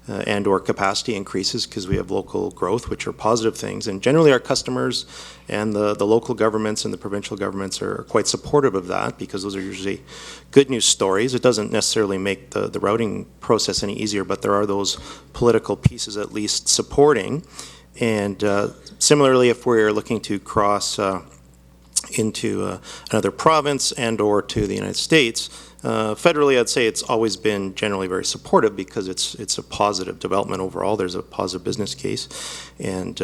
and or capacity increases because we have local growth, which are positive things. And generally our customers and the local governments and the provincial governments are quite supportive of that because those are usually good news stories. It doesn't necessarily make the routing process any easier, but there are those political pieces at least supporting. And similarly, if we're looking to cross into another province and or to the United States, federally, I'd say it's always been generally very supportive because it's a positive development overall. There's a positive business case, and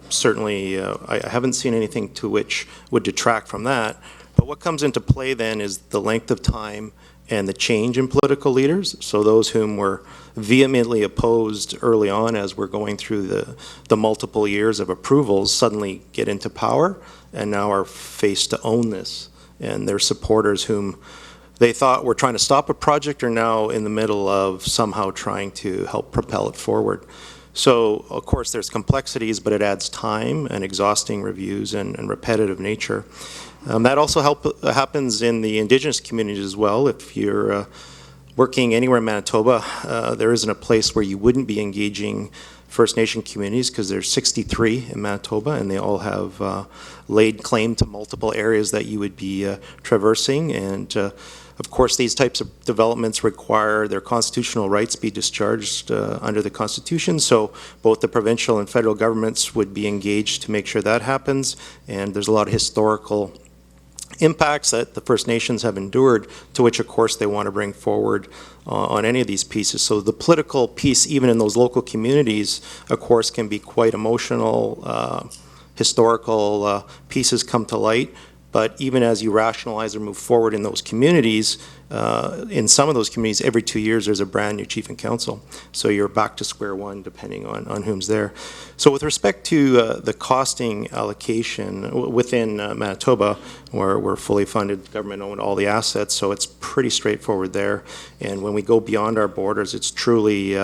certainly I haven't seen anything to which would detract from that. But what comes into play then is the length of time and the change in political leaders. So those whom were vehemently opposed early on as we're going through the multiple years of approvals suddenly get into power and now are faced to own this. And their supporters whom they thought were trying to stop a project are now in the middle of somehow trying to help propel it forward. So, of course, there's complexities, but it adds time and exhausting reviews and repetitive nature. That also happens in the Indigenous communities as well. If you're working anywhere in Manitoba, there isn't a place where you wouldn't be engaging First Nation communities because there's 63 in Manitoba and they all have laid claim to multiple areas that you would be traversing. And of course, these types of developments require their constitutional rights be discharged under the Constitution. So both the provincial and federal governments would be engaged to make sure that happens. And there's a lot of historical impacts that the First Nations have endured, to which, of course, they want to bring forward on any of these pieces. So the political piece, even in those local communities, of course, can be quite emotional. Historical pieces come to light. But even as you rationalize or move forward in those communities, in some of those communities, every 2 years there's a brand new chief and council. So you're back to square one depending on whom's there. So with respect to the costing allocation within Manitoba, where we're fully funded, government owned all the assets, so it's pretty straightforward there. And when we go beyond our borders, it's truly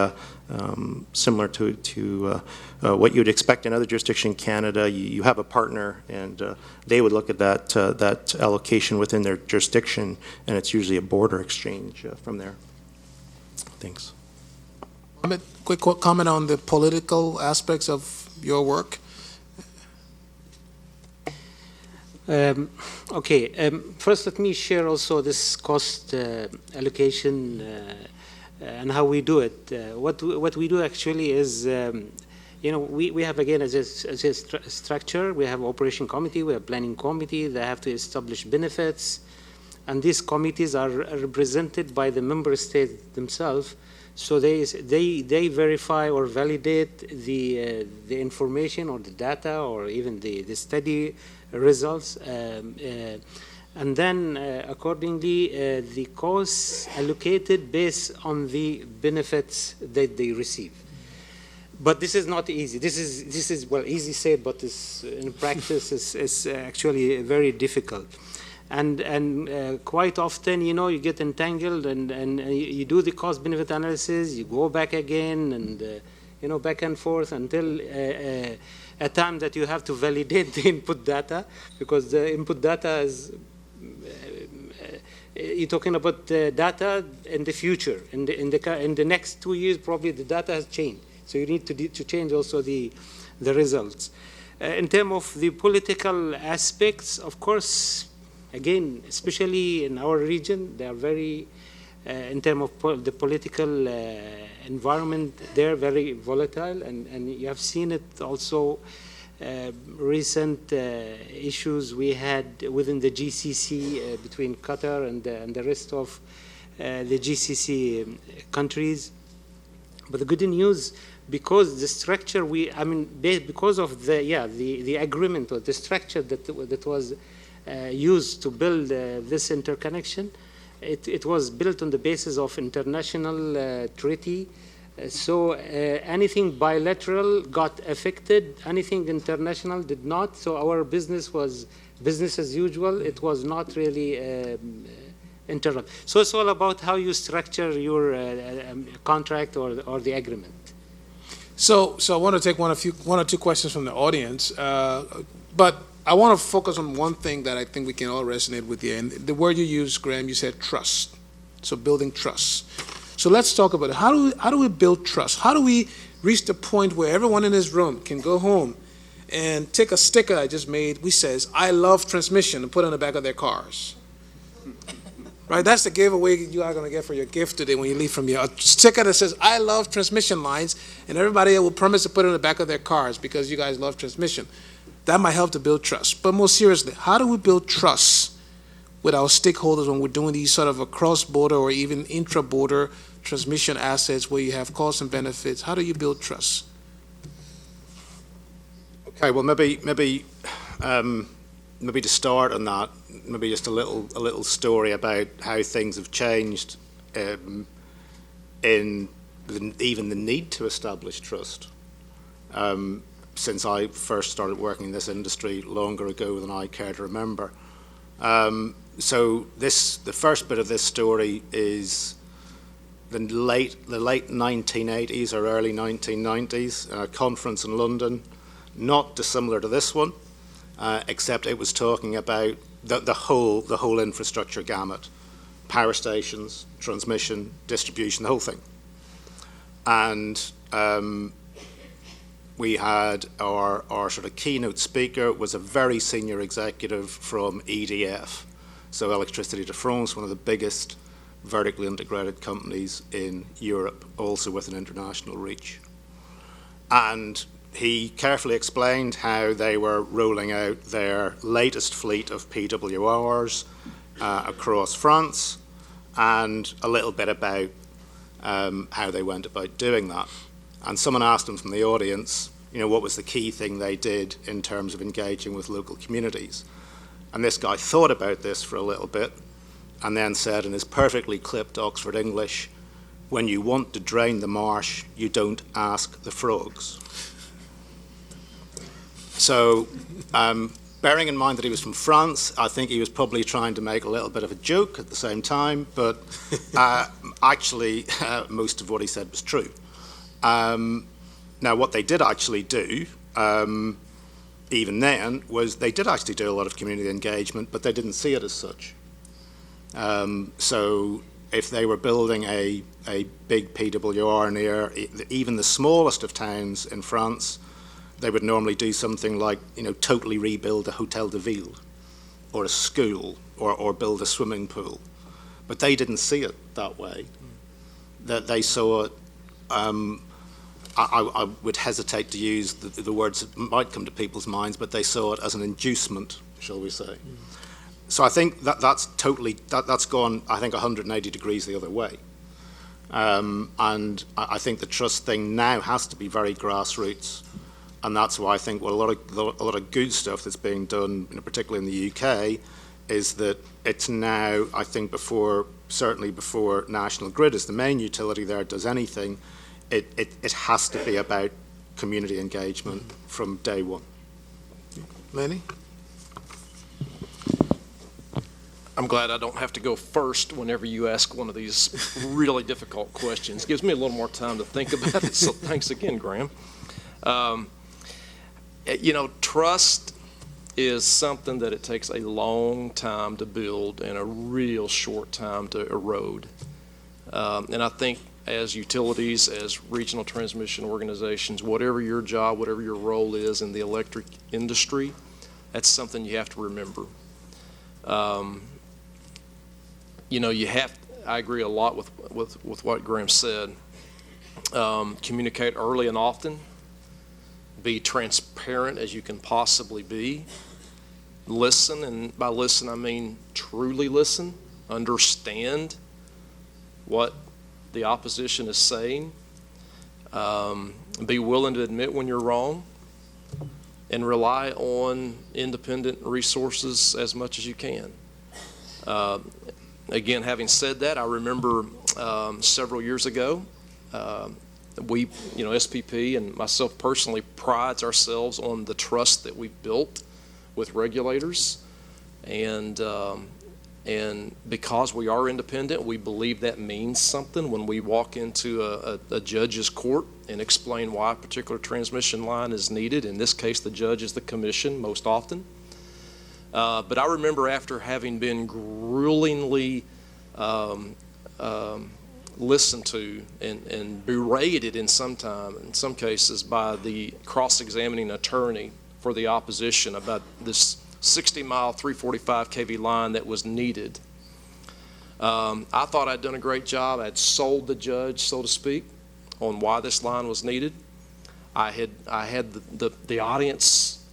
similar to what you'd expect in other jurisdictions in Canada. You have a partner, and they would look at that allocation within their jurisdiction, and it's usually a border exchange from there. Thanks. Mohammed, quick comment on the political aspects of your work. Okay. First, let me share also this cost allocation and how we do it. What we do actually is, we have, again, as a structure, we have operation committee, we have planning committee, they have to establish benefits, and these committees are represented by the member states themselves. So they verify or validate the information or the data or even the study results. And then, accordingly, the costs allocated based on the benefits that they receive. But this is not easy. This is well, easy said, but this, in practice is actually very difficult. And quite often, you get entangled and you do the cost-benefit analysis, you go back again, and back and forth until a time that you have to validate the input data, because the input data is you're talking about data in the future. In the next 2 years, probably the data has changed. So you need to change also the results. In terms of the political aspects, of course, again, especially in our region, they are very, in terms of the political environment, they're very volatile, and you have seen it also. Recent issues we had within the GCC between Qatar and the rest of the GCC countries. But the good news, because the structure because of the agreement or the structure that was used to build this interconnection, it was built on the basis of international treaty. So anything bilateral got affected, anything international did not. So our business was business as usual. It was not really interrupted. So it's all about how you structure your contract or the agreement. So I want to take one or two questions from the audience, but I want to focus on one thing that I think we can all resonate with you. And the word you used, Graeme, you said trust. So building trust. So let's talk about it. How do we build trust? How do we reach the point where everyone in this room can go home and take a sticker I just made, which says, "I love transmission," and put it on the back of their cars? Right? That's the giveaway you are going to get for your gift today when you leave from here. A sticker that says, "I love transmission lines," and everybody will promise to put it on the back of their cars because you guys love transmission. That might help to build trust. But more seriously, how do we build trust with our stakeholders when we're doing these sort of a cross-border or even intra-border transmission assets where you have costs and benefits? How do you build trust? Okay, well, maybe to start on that, maybe just a little story about how things have changed in even the need to establish trust. Since I first started working in this industry longer ago than I care to remember. So the first bit of this story is the late 1980s or early 1990s, a conference in London, not dissimilar to this one, except it was talking about the whole infrastructure gamut, power stations, transmission, distribution, the whole thing. And we had our sort of keynote speaker was a very senior executive from EDF, so Electricity de France, one of the biggest vertically integrated companies in Europe, also with an international reach. And he carefully explained how they were rolling out their latest fleet of PWRs across France, and a little bit about how they went about doing that. And someone asked him from the audience, what was the key thing they did in terms of engaging with local communities? And this guy thought about this for a little bit and then said in his perfectly clipped Oxford English, when you want to drain the marsh, you don't ask the frogs. So, bearing in mind that he was from France, I think he was probably trying to make a little bit of a joke at the same time, but actually, most of what he said was true. Now, what they did actually do, even then, was they did actually do a lot of community engagement, but they didn't see it as such. So if they were building a big PWR near even the smallest of towns in France, they would normally do something like, totally rebuild a Hotel de Ville or a school or build a swimming pool. But they didn't see it that way. That they saw it, I would hesitate to use the words that might come to people's minds, but they saw it as an inducement, shall we say. So I think that's gone, I think, 180 degrees the other way. And I think the trust thing now has to be very grassroots. And that's why I think a lot of good stuff that's being done, particularly in the UK, is that it's now, I think, certainly before National Grid as the main utility there does anything, it has to be about community engagement from day one. Lanny? I'm glad I don't have to go first whenever you ask one of these really difficult questions. It gives me a little more time to think about it, so thanks again, Graeme. Trust is something that it takes a long time to build and a real short time to erode. And I think as utilities, as regional transmission organizations, whatever your job, whatever your role is in the electric industry, that's something you have to remember. I agree a lot with what Graeme said. Communicate early and often. Be transparent as you can possibly be. Listen, and by listen I mean truly listen. Understand what the opposition is saying. Be willing to admit when you're wrong. And rely on independent resources as much as you can. Again, having said that, I remember several years ago, we, SPP and myself personally prides ourselves on the trust that we've built with regulators. And because we are independent, we believe that means something when we walk into a judge's court and explain why a particular transmission line is needed. In this case, the judge is the commission most often. But I remember after having been gruelingly listened to and berated in some cases by the cross-examining attorney for the opposition about this 60-mile 345 kV line that was needed. I thought I'd done a great job. I'd sold the judge, so to speak, on why this line was needed. I had the audience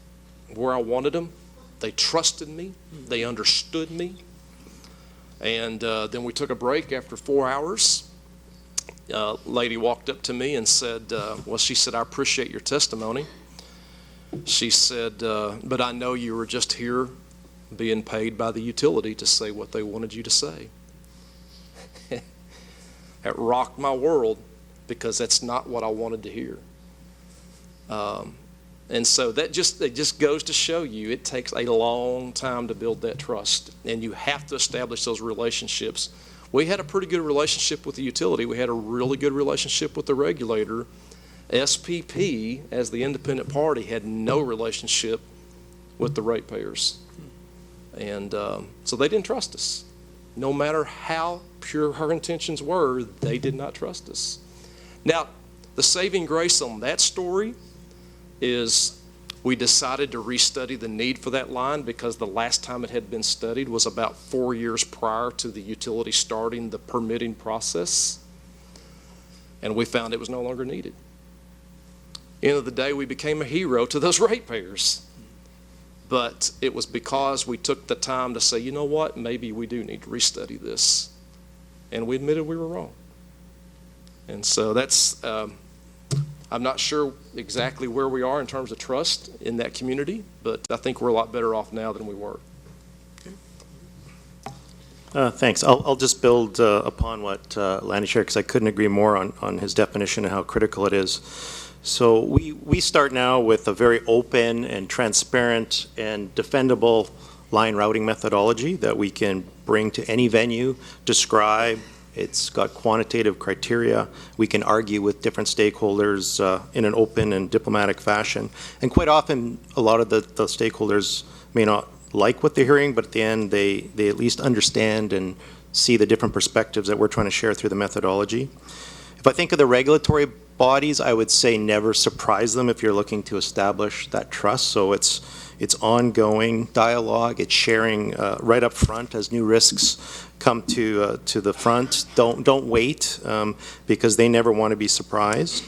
where I wanted them. They trusted me. They understood me. And then we took a break after 4 hours. A lady walked up to me and said, she said, "I appreciate your testimony." She said, "But I know you were just here being paid by the utility to say what they wanted you to say." It rocked my world because that's not what I wanted to hear. And so it just goes to show you it takes a long time to build that trust, and you have to establish those relationships. We had a pretty good relationship with the utility. We had a really good relationship with the regulator. SPP, as the independent party, had no relationship with the ratepayers. And so they didn't trust us. No matter how pure her intentions were, they did not trust us. Now, the saving grace on that story is we decided to restudy the need for that line because the last time it had been studied was about 4 years prior to the utility starting the permitting process. And we found it was no longer needed. End of the day, we became a hero to those ratepayers. But it was because we took the time to say, you know what, maybe we do need to restudy this. And we admitted we were wrong. And so that's, I'm not sure exactly where we are in terms of trust in that community, but I think we're a lot better off now than we were. Thanks. I'll just build upon what Lanny shared, because I couldn't agree more on his definition and how critical it is. So we start now with a very open and transparent and defendable line routing methodology that we can bring to any venue, describe. It's got quantitative criteria. We can argue with different stakeholders in an open and diplomatic fashion. And quite often, a lot of the stakeholders may not like what they're hearing, but at the end, they at least understand and see the different perspectives that we're trying to share through the methodology. If I think of the regulatory bodies, I would say never surprise them if you're looking to establish that trust. So it's ongoing dialogue. It's sharing right up front as new risks come to the front. Don't wait because they never want to be surprised.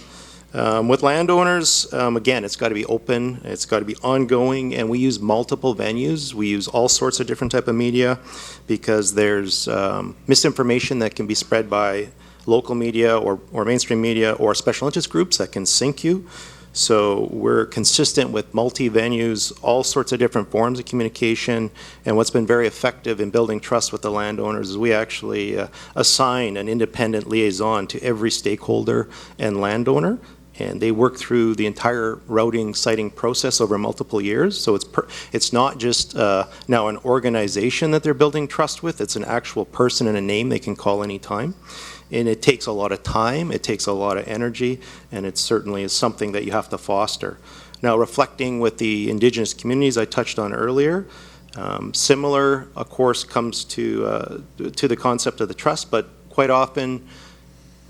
With landowners, again, it's got to be open. It's got to be ongoing, and we use multiple venues. We use all sorts of different type of media because there's misinformation that can be spread by local media or mainstream media or special interest groups that can sink you. So we're consistent with multi-venues, all sorts of different forms of communication, and what's been very effective in building trust with the landowners is we actually assign an independent liaison to every stakeholder and landowner, and they work through the entire routing siting process over multiple years. So it's not just now an organization that they're building trust with, it's an actual person and a name they can call anytime. And it takes a lot of time, it takes a lot of energy, and it certainly is something that you have to foster. Now, reflecting with the Indigenous communities I touched on earlier, similar, of course, comes to the concept of the trust, but quite often,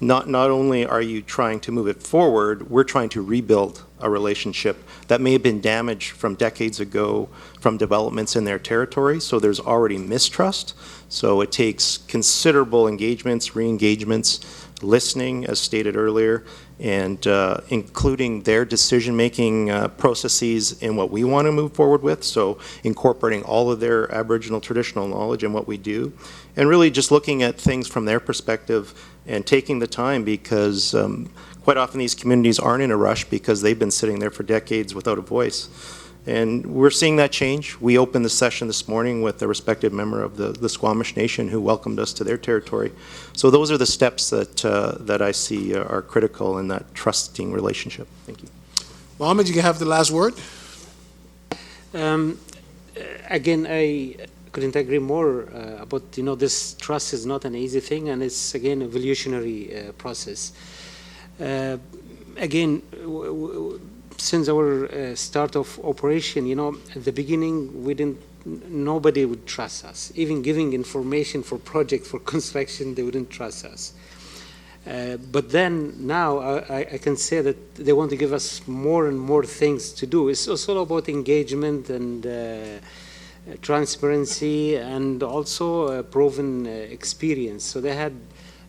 not only are you trying to move it forward, we're trying to rebuild a relationship that may have been damaged from decades ago from developments in their territory, so there's already mistrust. So it takes considerable engagements, re-engagements, listening, as stated earlier, and including their decision-making processes in what we want to move forward with, so incorporating all of their Aboriginal traditional knowledge in what we do, and really just looking at things from their perspective and taking the time because quite often these communities aren't in a rush because they've been sitting there for decades without a voice. And we're seeing that change. We opened the session this morning with a respected member of the Squamish Nation who welcomed us to their territory. So those are the steps that I see are critical in that trusting relationship. Thank you. Mohammed, you can have the last word. Again, I couldn't agree more about, this trust is not an easy thing, and it's, again, evolutionary process. Again, since our start of operation, at the beginning, nobody would trust us. Even giving information for project, for construction, they wouldn't trust us. But then now I can say that they want to give us more and more things to do. It's also about engagement and transparency and also proven experience. So they had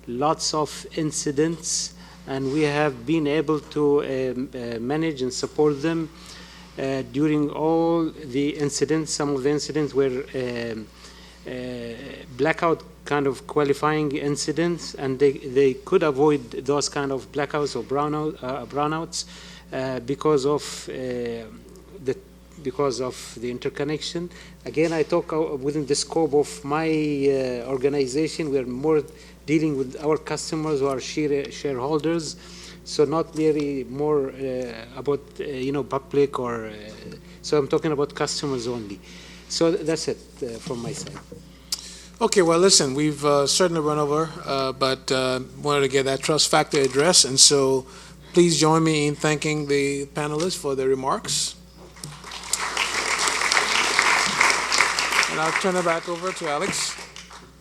lots of incidents, and we have been able to manage and support them during all the incidents. Some of the incidents were blackout kind of qualifying incidents, and they could avoid those kind of blackouts or brownouts because of the interconnection. Again, I talk within the scope of my organization. We are more dealing with our customers who are shareholders, so not really more about public or. So I'm talking about customers only. So that's it from my side. Okay, well, listen, we've certainly run over, but wanted to get that trust factor addressed, and so please join me in thanking the panelists for their remarks. And I'll turn it back over to Alex.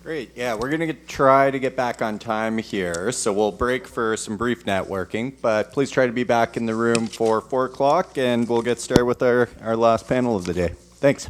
Great. Yeah, we're going to try to get back on time here, so we'll break for some brief networking, but please try to be back in the room for 4 o'clock, and we'll get started with our last panel of the day. Thanks.